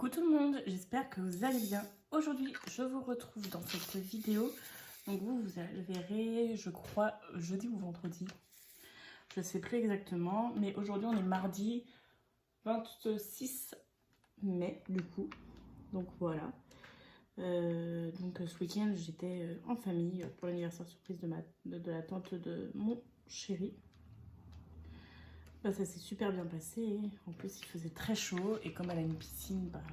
Coucou tout le monde, j'espère que vous allez bien. Aujourd'hui, je vous retrouve dans cette vidéo. Donc vous le verrez, je crois, jeudi ou vendredi. Je ne sais plus exactement, mais aujourd'hui on est mardi 26 mai du coup. Donc voilà. Donc ce week-end j'étais en famille pour l'anniversaire surprise de la tante de mon chéri. Bah, ça s'est super bien passé. En plus il faisait très chaud et comme elle a une piscine, bah,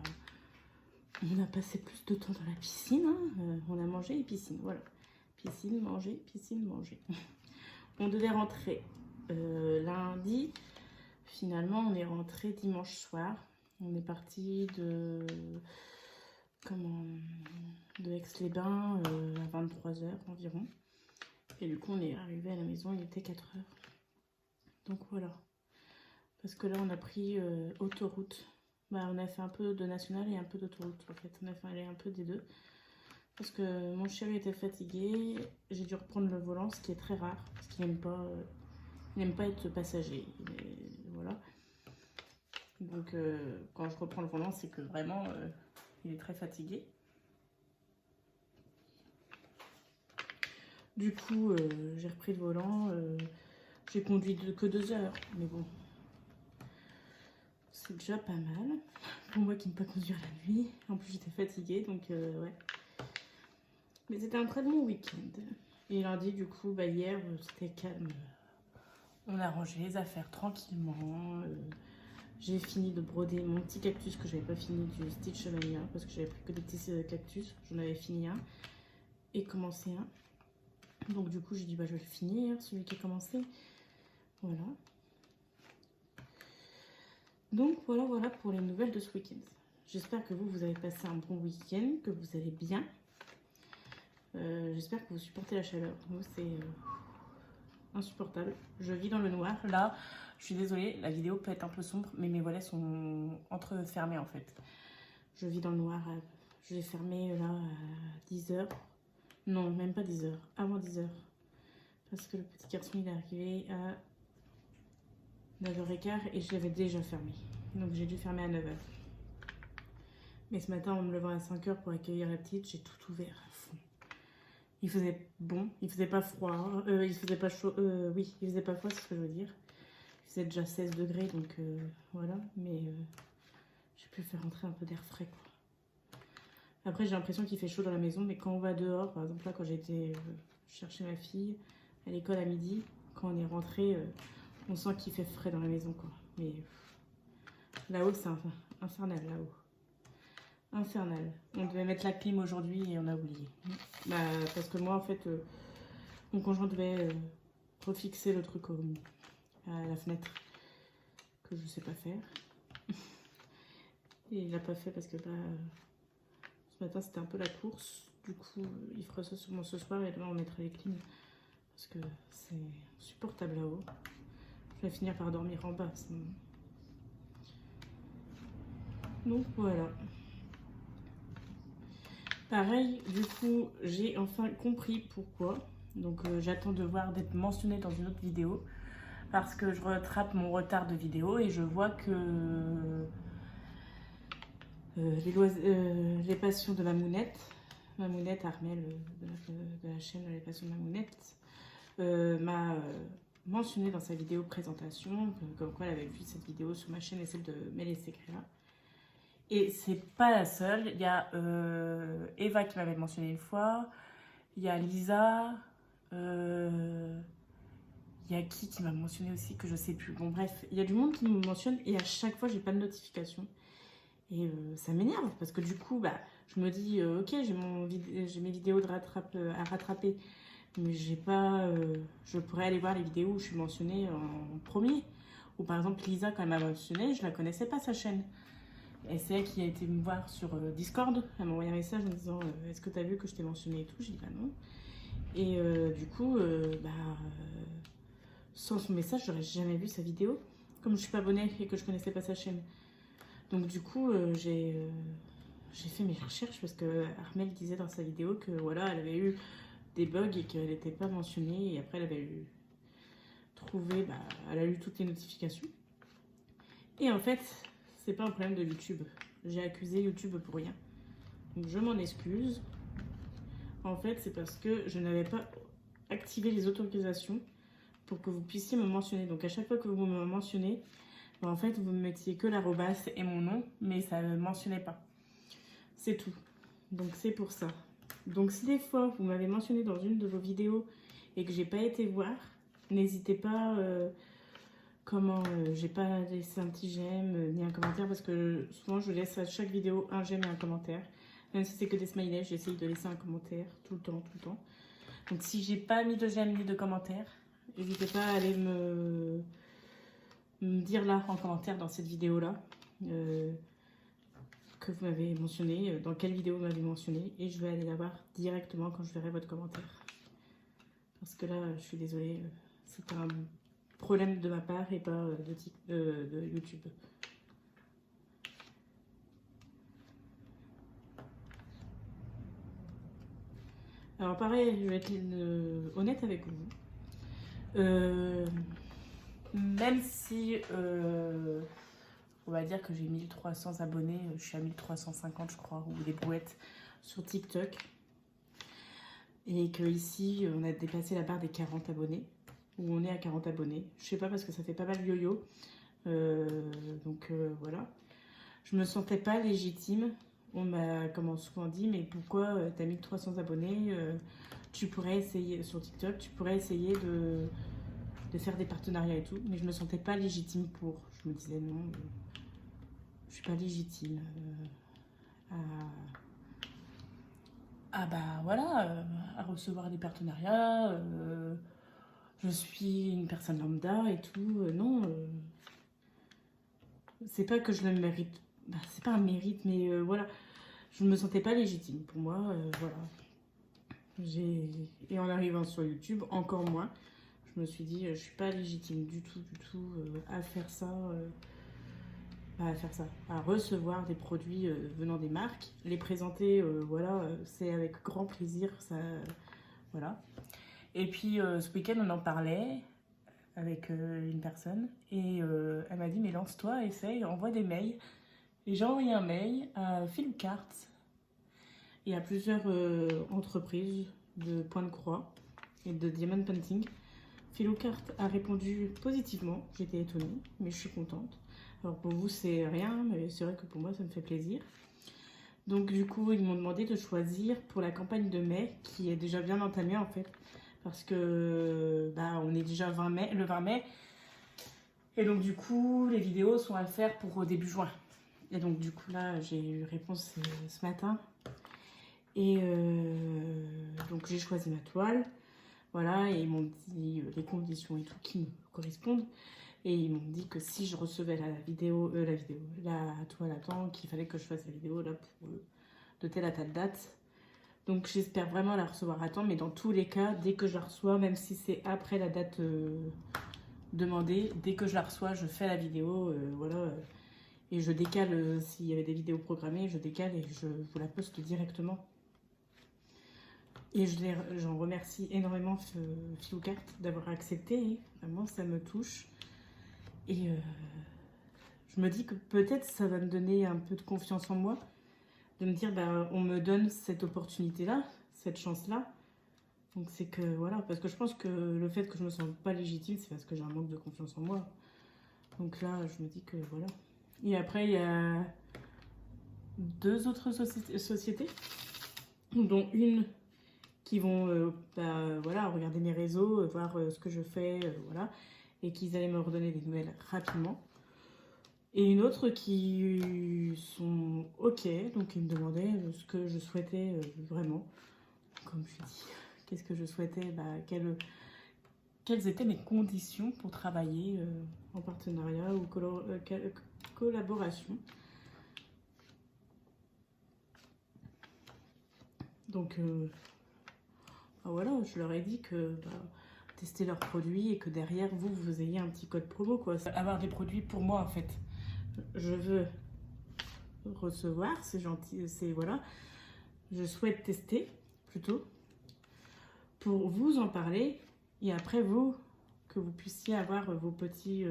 on a passé plus de temps dans la piscine. Hein. On a mangé et piscine, voilà. Piscine, manger, piscine, manger. On devait rentrer lundi. Finalement on est rentré dimanche soir. On est parti de Aix-les-Bains à 23h environ. Et du coup on est arrivé à la maison, il était 4h. Donc voilà. Parce que là on a pris autoroute. Bah, on a fait un peu de national et un peu d'autoroute en fait. On a fait aller un peu des deux. Parce que mon chéri était fatigué. J'ai dû reprendre le volant, ce qui est très rare. Parce qu'il n'aime pas être passager. Voilà. Donc quand je reprends le volant, c'est que vraiment il est très fatigué. Du coup, j'ai repris le volant. J'ai conduit que 2 heures. Mais bon. C'est déjà pas mal pour moi qui ne peux pas conduire la nuit. En plus j'étais fatiguée donc ouais. Mais c'était un très bon week-end. Et lundi du coup bah, hier c'était calme. On a rangé les affaires tranquillement. J'ai fini de broder mon petit cactus que j'avais pas fini du Stitch Mania parce que j'avais pris que des petits cactus. J'en avais fini un et commencé un. Donc du coup j'ai dit bah je vais le finir celui qui a commencé. Voilà. Donc voilà pour les nouvelles de ce week-end. J'espère que vous avez passé un bon week-end, que vous allez bien. J'espère que vous supportez la chaleur. Moi c'est insupportable. Je vis dans le noir. Là, je suis désolée, la vidéo peut être un peu sombre, mais mes volets sont entrefermés en fait. Je vis dans le noir. Je vais fermer là à 10h. Non, même pas 10h. Avant 10h. Parce que le petit garçon il est arrivé à 9h15 et je l'avais déjà fermé. Donc j'ai dû fermer à 9h. Mais ce matin en me levant à 5h pour accueillir la petite, j'ai tout ouvert à fond. Il faisait bon, il faisait pas froid, il faisait pas chaud, oui, il faisait pas froid, c'est ce que je veux dire. Il faisait déjà 16 degrés, donc voilà, mais j'ai pu faire rentrer un peu d'air frais, quoi. Après j'ai l'impression qu'il fait chaud dans la maison, mais quand on va dehors, par exemple là quand j'ai été chercher ma fille à l'école à midi, quand on est rentré, on sent qu'il fait frais dans la maison, quoi. Mais là-haut, c'est infernal, là-haut. Infernal. On devait mettre la clim aujourd'hui et on a oublié. Bah, parce que moi, en fait, mon conjoint devait refixer le truc à la fenêtre, que je sais pas faire. Et il l'a pas fait parce que bah, ce matin, c'était un peu la course. Du coup, il fera ça sûrement ce soir et demain, on mettra les clims. Parce que c'est insupportable là-haut. Je vais finir par dormir en bas. Sinon. Donc voilà. Pareil, du coup, j'ai enfin compris pourquoi. Donc j'attends de voir d'être mentionnée dans une autre vidéo. Parce que je rattrape mon retard de vidéo et je vois que les passions de Mamounette Armel de la chaîne Les Passions de Mamounette, m'a mentionné dans sa vidéo présentation, comme quoi elle avait vu cette vidéo sur ma chaîne et celle de Mel et Secrets. Et c'est pas la seule, il y a Eva qui m'avait mentionné une fois, il y a Lisa, il y a qui m'a mentionné aussi que je sais plus. Bon bref, il y a du monde qui me mentionne et à chaque fois j'ai pas de notification. Et ça m'énerve parce que du coup, bah, je me dis, ok, j'ai mes vidéos à rattraper, mais j'ai pas, je pourrais aller voir les vidéos où je suis mentionnée en premier. Ou par exemple Lisa, quand elle m'a mentionnée, je la connaissais pas sa chaîne. Et c'est elle qui a été me voir sur Discord. Elle m'a envoyé un message en disant est-ce que tu as vu que je t'ai mentionné et tout. J'ai dit bah non. Et du coup, sans son message, j'aurais jamais vu sa vidéo. Comme je suis pas abonnée et que je connaissais pas sa chaîne. Donc du coup, j'ai fait mes recherches parce que Armel disait dans sa vidéo que voilà, elle avait eu des bugs et qu'elle n'était pas mentionnée. Et après, elle avait trouvé, elle a eu toutes les notifications. Et en fait, c'est pas un problème de YouTube. j'ai accusé YouTube pour rien. Donc je m'en excuse. En fait, c'est parce que je n'avais pas activé les autorisations pour que vous puissiez me mentionner. Donc à chaque fois que vous me mentionnez, en fait, vous me mettiez que l'arrobas et mon nom, mais ça ne mentionnait pas. C'est tout. Donc c'est pour ça. Donc si des fois vous m'avez mentionné dans une de vos vidéos et que j'ai pas été voir, n'hésitez pas, j'ai pas laissé un petit j'aime ni un commentaire, parce que souvent je laisse à chaque vidéo un j'aime et un commentaire. Même si c'est que des smileys, j'essaye de laisser un commentaire tout le temps, tout le temps. Donc si j'ai pas mis de j'aime ni de commentaire, n'hésitez pas à aller me dire là en commentaire dans cette vidéo là que vous m'avez mentionné, dans quelle vidéo vous m'avez mentionné, et je vais aller la voir directement quand je verrai votre commentaire. Parce que là, je suis désolée, c'est un problème de ma part et pas de YouTube. Alors pareil, je vais être honnête avec vous. Même si on va dire que j'ai 1300 abonnés, je suis à 1350 je crois, ou des brouettes sur TikTok. Et que ici on a dépassé la barre des 40 abonnés, ou on est à 40 abonnés. Je sais pas, parce que ça fait pas mal yo-yo. Voilà. Je me sentais pas légitime. On m'a souvent dit, mais pourquoi t'as 1300 abonnés, tu pourrais essayer sur TikTok, tu pourrais essayer de faire des partenariats et tout. Mais je me sentais pas légitime pour. Je me disais non, je suis pas légitime à recevoir des partenariats. Je suis une personne lambda et tout. Non, c'est pas que je le mérite. Bah, c'est pas un mérite, mais voilà. Je ne me sentais pas légitime. Pour moi, voilà. Et en arrivant sur YouTube, encore moins. Je me suis dit, je suis pas légitime du tout, à faire ça. À recevoir des produits venant des marques, les présenter, voilà, c'est avec grand plaisir, ça, voilà. Et puis ce week-end on en parlait avec une personne et elle m'a dit, mais lance-toi, essaye, envoie des mails. Et j'ai envoyé un mail à Philocart et à plusieurs entreprises de Point de Croix et de Diamond Painting. Philocart a répondu positivement, j'étais étonnée, mais je suis contente. Alors pour vous c'est rien, mais c'est vrai que pour moi ça me fait plaisir. Donc du coup ils m'ont demandé de choisir pour la campagne de mai, qui est déjà bien entamée en fait, parce que bah, on est déjà le 20 mai, et donc du coup les vidéos sont à faire pour début juin. Et donc du coup là j'ai eu réponse ce matin, et donc j'ai choisi ma toile, voilà, et ils m'ont dit les conditions et tout qui me correspondent. Et ils m'ont dit que si je recevais la toile à temps, qu'il fallait que je fasse la vidéo là pour de telle à telle date. Donc j'espère vraiment la recevoir à temps, mais dans tous les cas, dès que je la reçois, même si c'est après la date demandée, dès que je la reçois, je fais la vidéo, voilà. Et je décale, s'il y avait des vidéos programmées, je décale et je vous la poste directement. Et j'en remercie énormément Philocart d'avoir accepté, vraiment ça me touche. Et je me dis que peut-être ça va me donner un peu de confiance en moi, de me dire, bah, on me donne cette opportunité-là, cette chance-là. Donc c'est que, voilà, parce que je pense que le fait que je me sens pas légitime, c'est parce que j'ai un manque de confiance en moi. Donc là, je me dis que, voilà. Et après, il y a 2 autres sociétés, dont une qui vont, voilà, regarder mes réseaux, voir ce que je fais, voilà, et qu'ils allaient me redonner des nouvelles rapidement. Et une autre qui sont ok, donc ils me demandaient ce que je souhaitais vraiment. Comme je dis, qu'est-ce que je souhaitais, bah, quelles étaient mes conditions pour travailler en partenariat ou collaboration. Donc voilà, je leur ai dit que tester leurs produits et que derrière vous ayez un petit code promo, quoi. Avoir des produits pour moi en fait. Je veux recevoir, c'est gentil, c'est voilà. Je souhaite tester plutôt pour vous en parler et après vous, que vous puissiez avoir vos petits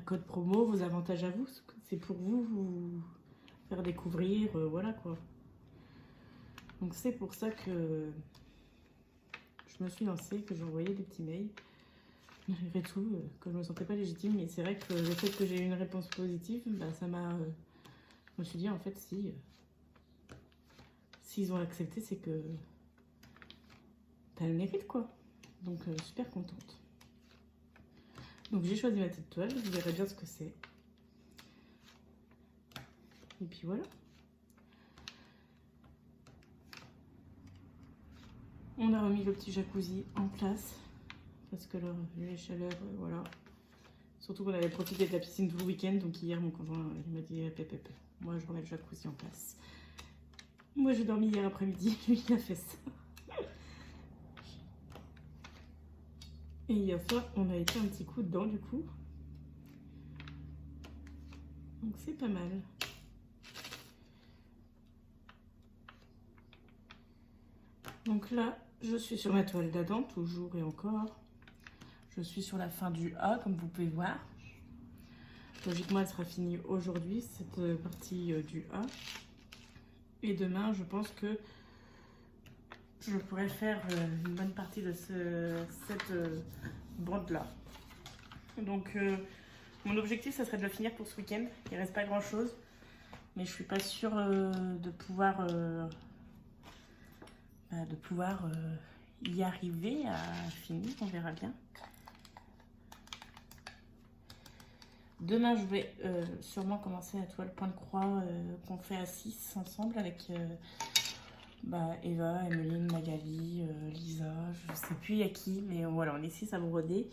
codes promo, vos avantages à vous. C'est pour vous, faire découvrir, voilà quoi. Donc c'est pour ça que je me suis lancée, que j'ai envoyé des petits mails. Malgré tout, que je me sentais pas légitime, mais c'est vrai que le fait que j'ai eu une réponse positive, bah, ça m'a... je me suis dit, en fait, si... s'ils ont accepté, c'est que... t'as le mérite, quoi. Donc, super contente. Donc, j'ai choisi ma petite toile, vous verrez bien ce que c'est. Et puis voilà. On a remis le petit jacuzzi en place. Parce que là, les chaleurs, voilà. Surtout qu'on avait profité de la piscine tout le week-end. Donc hier, mon conjoint, il m'a dit, moi je remets le jacuzzi en place. Moi j'ai dormi hier après-midi, lui il a fait ça. Et hier soir, on a été un petit coup dedans du coup. Donc c'est pas mal. Donc là, je suis sur ma toile d'Adam, toujours et encore. Je suis sur la fin du A, comme vous pouvez voir. Logiquement, elle sera finie aujourd'hui, cette partie du A. Et demain, je pense que je pourrais faire une bonne partie de cette bande-là. Donc, mon objectif, ça serait de le finir pour ce week-end. Il ne reste pas grand-chose. Mais je suis pas sûre de pouvoir y arriver à finir. On verra bien. Demain, je vais sûrement commencer la toile point de croix qu'on fait à 6 ensemble avec Eva, Emeline, Magali, Lisa, je sais plus il y a qui, mais voilà, on est 6 à broder.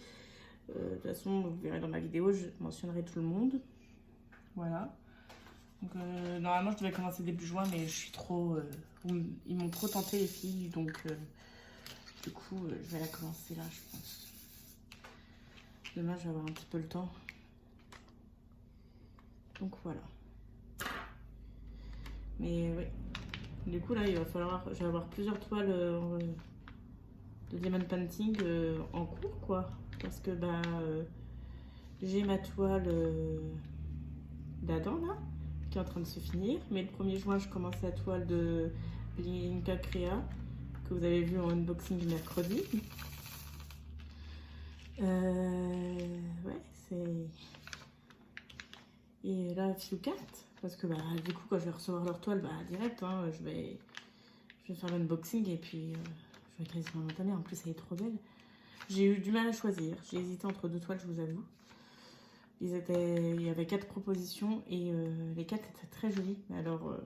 De toute façon, vous verrez dans ma vidéo, je mentionnerai tout le monde. Voilà. Donc, normalement, je devais commencer début juin, mais je suis trop... ils m'ont trop tenté les filles, donc du coup, je vais la commencer là, je pense. Demain, je vais avoir un petit peu le temps. Donc voilà. Mais oui. Du coup là il va falloir. Je vais avoir plusieurs toiles de diamond painting en cours quoi. Parce que j'ai ma toile d'Adam là, qui est en train de se finir. Mais le 1er juin je commence la toile de Linka Crea que vous avez vu en unboxing mercredi. Ouais, c'est... Et là, Filoucarte, parce que du coup, quand je vais recevoir leur toile, direct, hein, je vais faire l'unboxing et puis je vais quasiment l'entamer. En plus, elle est trop belle. J'ai eu du mal à choisir. J'ai hésité entre 2 toiles, je vous avoue. Il y avait 4 propositions et les 4 étaient très jolies. Mais alors,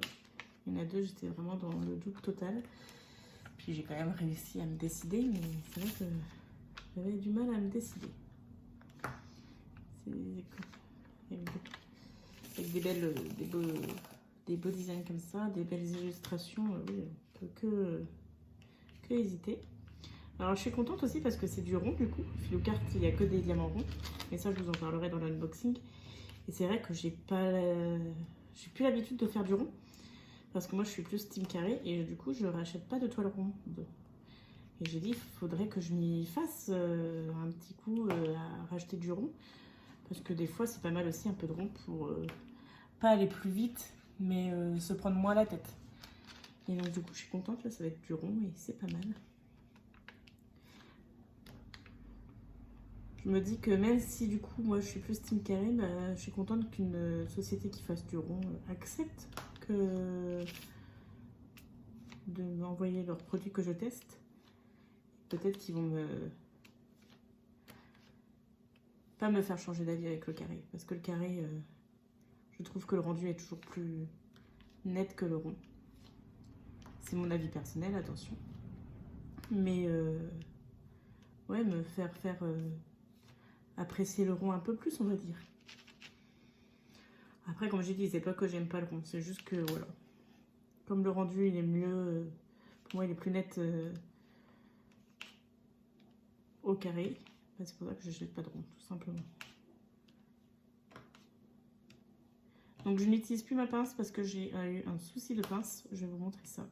il y en a 2, j'étais vraiment dans le doute total. Puis j'ai quand même réussi à me décider, mais c'est vrai que j'avais du mal à me décider. Avec des beaux designs comme ça, des belles illustrations, oui, on peut que hésiter. Alors je suis contente aussi parce que c'est du rond du coup. Filoucarte, il n'y a que des diamants ronds. Mais ça, je vous en parlerai dans l'unboxing. Et c'est vrai que j'ai plus l'habitude de faire du rond. Parce que moi, je suis plus team carré. Et du coup, je rachète pas de toile ronde. Et j'ai dit, il faudrait que je m'y fasse un petit coup à racheter du rond. Parce que des fois, c'est pas mal aussi un peu de rond pour pas aller plus vite, mais se prendre moins la tête. Et donc, du coup, je suis contente. Là, ça va être du rond et c'est pas mal. Je me dis que même si, du coup, moi, je suis plus team carré, je suis contente qu'une société qui fasse du rond accepte de m'envoyer leurs produits que je teste. Peut-être qu'ils vont pas me faire changer d'avis avec le carré, parce que le carré, je trouve que le rendu est toujours plus net que le rond. C'est mon avis personnel, attention. Mais ouais, me faire apprécier le rond un peu plus, on va dire. Après, comme j'ai dit, c'est pas que j'aime pas le rond, c'est juste que voilà. Comme le rendu, il est mieux, pour moi, il est plus net au carré. C'est pour ça que je n'achète pas de rond, tout simplement. Donc je n'utilise plus ma pince parce que j'ai eu un souci de pince. Je vais vous montrer ça.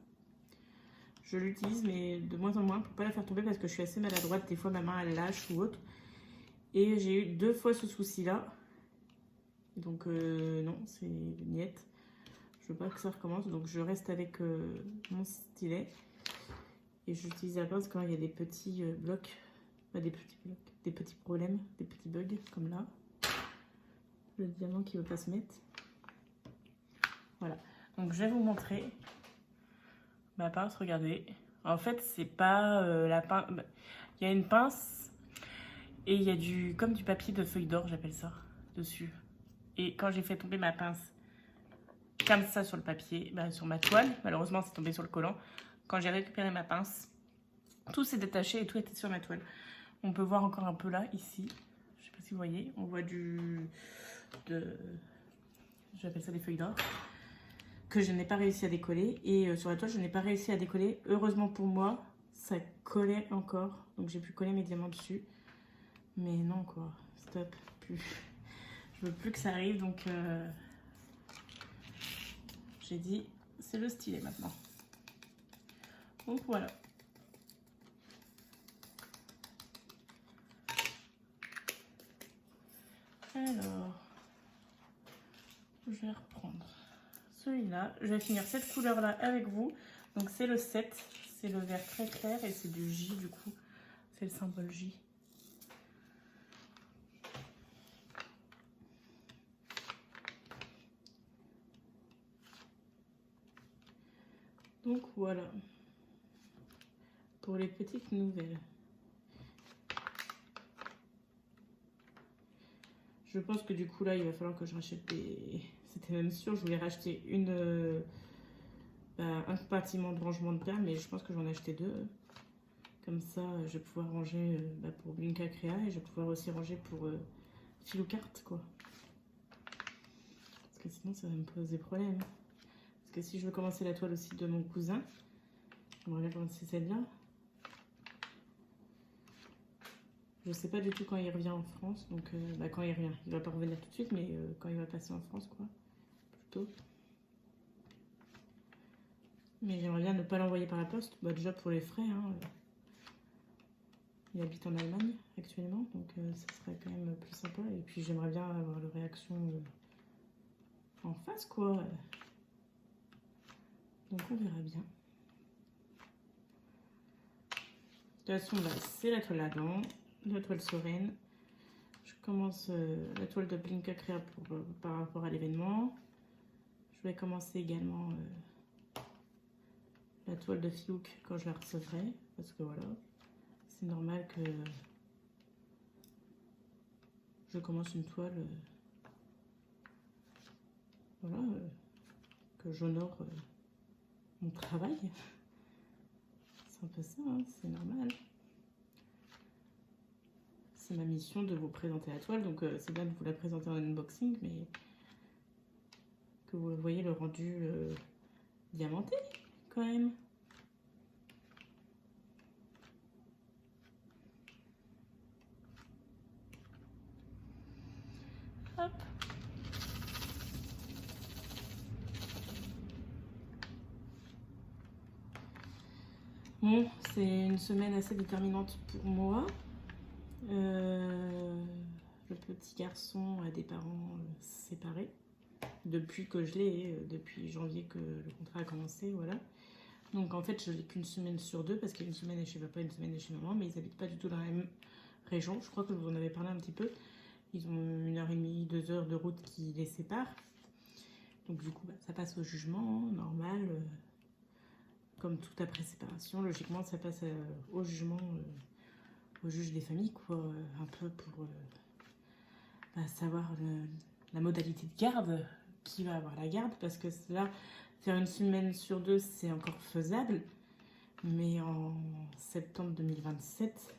Je l'utilise mais de moins en moins pour pas la faire tomber parce que je suis assez maladroite. Des fois ma main elle lâche ou autre. Et j'ai eu 2 fois ce souci là. Donc non, c'est niette. Je veux pas que ça recommence, donc je reste avec mon stylet. Et j'utilise la pince quand il y a des petits blocs, pas des petits blocs, des petits problèmes, des petits bugs, comme là. Le diamant qui veut pas se mettre. Voilà, donc je vais vous montrer ma pince, regardez. En fait, c'est pas la pince... Il y a une pince et il y a comme du papier de feuille d'or, j'appelle ça, dessus. Et quand j'ai fait tomber ma pince comme ça sur le papier, sur ma toile, malheureusement c'est tombé sur le collant. Quand j'ai récupéré ma pince, tout s'est détaché et tout était sur ma toile. On peut voir encore un peu là, ici. Je sais pas si vous voyez, on voit j'appelle ça des feuilles d'or, que je n'ai pas réussi à décoller. Et sur la toile, je n'ai pas réussi à décoller. Heureusement pour moi, ça collait encore. Donc j'ai pu coller mes diamants dessus. Mais non quoi, stop, plus. Je veux plus que ça arrive, donc j'ai dit, c'est le stylet maintenant. Donc voilà. Alors, je vais reprendre celui-là. Je vais finir cette couleur-là avec vous. Donc c'est le 7, c'est le vert très clair et c'est du J du coup. C'est le symbole J. Donc voilà, pour les petites nouvelles. Je pense que du coup là, il va falloir que je rachète des... C'était même sûr, je voulais racheter un compartiment de rangement de perles, mais je pense que j'en ai acheté 2. Comme ça, je vais pouvoir ranger pour Blinka Créa et je vais pouvoir aussi ranger pour Philou Carte, quoi. Parce que sinon, ça va me poser problème. Parce que si je veux commencer la toile aussi de mon cousin, j'aimerais bien commencer celle-là. Je sais pas du tout quand il revient en France, donc quand il revient, il va pas revenir tout de suite, mais quand il va passer en France, quoi, plutôt. Mais j'aimerais bien ne pas l'envoyer par la poste, déjà pour les frais, hein. Il habite en Allemagne actuellement, donc ça serait quand même plus sympa. Et puis j'aimerais bien avoir leur réaction en face, quoi. Donc on verra bien. De toute façon, c'est la toile Adam, la toile Soren. Je commence la toile de Blinka Créa par rapport à l'événement. Je vais commencer également la toile de Fiuk quand je la recevrai. Parce que voilà, c'est normal que je commence une toile. Voilà, que j'honore mon travail. C'est un peu ça, hein, c'est normal. C'est ma mission de vous présenter la toile, donc c'est bien de vous la présenter en unboxing, mais que vous voyez le rendu diamanté quand même. Hop. Bon, c'est une semaine assez déterminante pour moi. Le petit garçon a des parents séparés depuis que je l'ai, depuis janvier que le contrat a commencé, voilà. Donc en fait, je l'ai qu'une semaine sur 2 parce qu'une semaine est chez papa, une semaine est chez maman, mais ils habitent pas du tout dans la même région. Je crois que je vous en avais parlé un petit peu. Ils ont 1h30, 2 heures de route qui les séparent. Donc du coup, ça passe au jugement, normal. Comme tout après séparation, logiquement, ça passe au jugement, au juge des familles, quoi. Un peu pour savoir la modalité de garde, qui va avoir la garde. Parce que là, faire une semaine sur 2, c'est encore faisable. Mais en septembre 2027,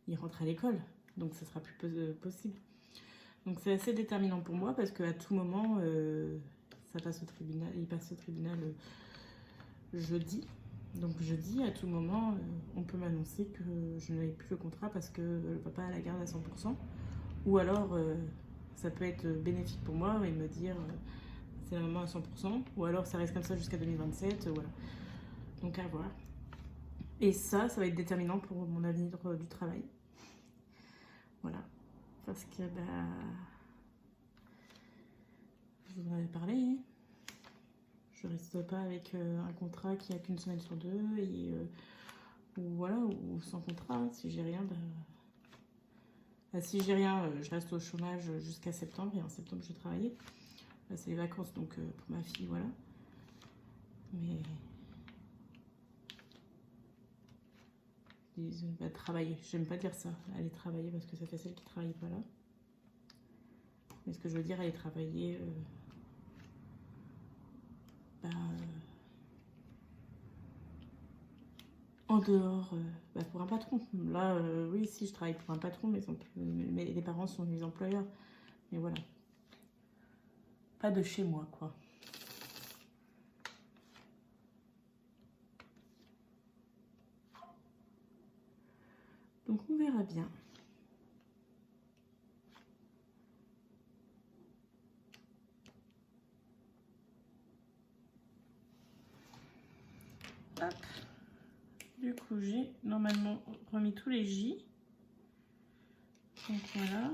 il rentre à l'école. Donc ça sera plus possible. Donc c'est assez déterminant pour moi parce qu'à tout moment, ça passe au tribunal, il passe au tribunal jeudi. Donc jeudi, à tout moment, on peut m'annoncer que je n'avais plus le contrat parce que le papa a la garde à 100%. Ou alors, ça peut être bénéfique pour moi et me dire c'est la maman à 100%. Ou alors ça reste comme ça jusqu'à 2027, voilà. Donc à voir. Et ça va être déterminant pour mon avenir du travail. Voilà. Parce que, je vous en avais parlé. Je reste pas avec un contrat qui a qu'une semaine sur deux et ou voilà, ou sans contrat. Si j'ai rien, si j'ai rien, je reste au chômage jusqu'à septembre et en septembre je vais travailler. Là c'est les vacances donc pour ma fille, voilà. Mais bah, travailler, j'aime pas dire ça, aller travailler parce que ça fait celle qui travaille pas là. Mais ce que je veux dire, aller travailler en dehors, pour un patron. Là, oui, si je travaille pour un patron, mais les parents sont mes employeurs. Mais voilà. Pas de chez moi, quoi. Donc on verra bien. Hop. Du coup, j'ai normalement remis tous les J. Donc voilà.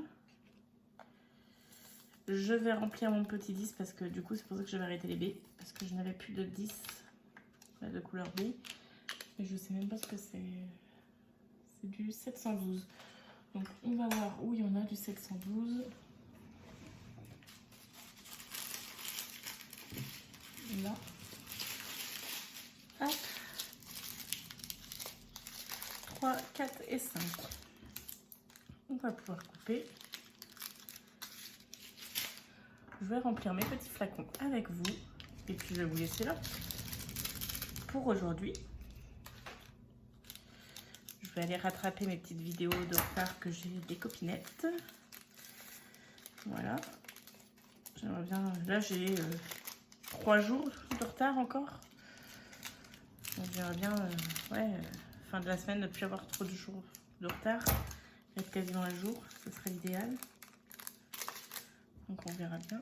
Je vais remplir mon petit 10 parce que du coup, c'est pour ça que j'avais arrêté les B. Parce que je n'avais plus de 10 de couleur B. Et je sais même pas ce que c'est. C'est du 712. Donc on va voir où il y en a du 712. Là. Hop. 3, 4 et 5. On va pouvoir couper. Je vais remplir mes petits flacons avec vous. Et puis je vais vous laisser là pour aujourd'hui. Je vais aller rattraper mes petites vidéos de retard que j'ai des copinettes. Voilà. J'aimerais bien... Là, j'ai 3 jours de retard encore. Donc j'aimerais bien, fin de la semaine, ne plus avoir trop de jours de retard. Être quasiment à jour, ce serait l'idéal. Donc on verra bien.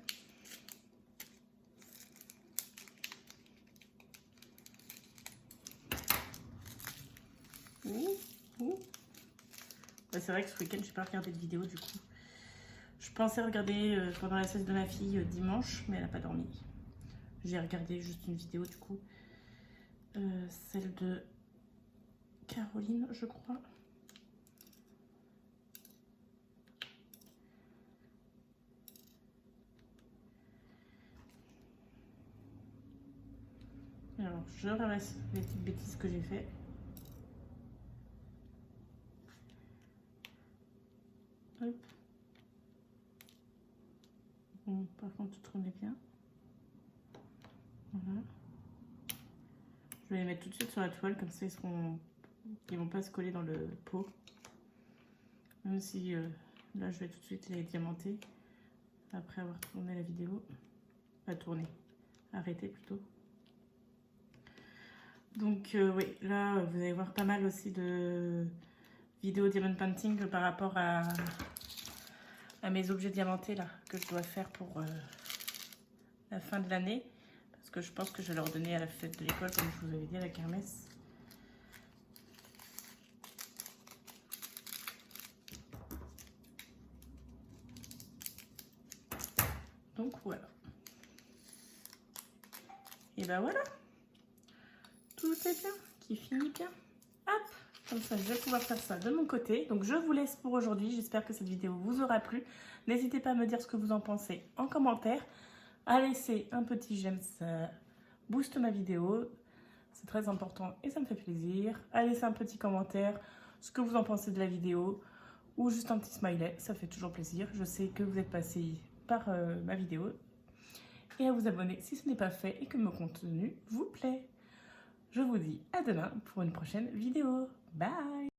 C'est vrai que ce week-end, je n'ai pas regardé de vidéo du coup. Je pensais regarder pendant la sieste de ma fille dimanche, mais elle n'a pas dormi. J'ai regardé juste une vidéo du coup. Celle de Caroline, je crois. Alors, je ramasse les petites bêtises que j'ai fait. Hop. Bon, par contre, tournez bien. Voilà. Je vais les mettre tout de suite sur la toile, comme ça ils vont pas se coller dans le pot. Même si là, je vais tout de suite les diamanter après avoir tourné la vidéo. Pas tourner, arrêter plutôt. Donc oui, là vous allez voir pas mal aussi de vidéos diamond painting par rapport à mes objets diamantés là que je dois faire pour la fin de l'année, parce que je pense que je vais leur donner à la fête de l'école comme je vous avais dit, à la kermesse. Donc voilà. Et ben voilà. Tout est bien, qui finit bien. Hop, comme ça je vais pouvoir faire ça de mon côté. Donc je vous laisse pour aujourd'hui. J'espère que cette vidéo vous aura plu. N'hésitez pas à me dire ce que vous en pensez en commentaire. À laisser un petit j'aime, ça booste ma vidéo. C'est très important et ça me fait plaisir. À laisser un petit commentaire, ce que vous en pensez de la vidéo. Ou juste un petit smiley, ça fait toujours plaisir. Je sais que vous êtes passé par ma vidéo. Et à vous abonner si ce n'est pas fait et que mon contenu vous plaît. Je vous dis à demain pour une prochaine vidéo. Bye!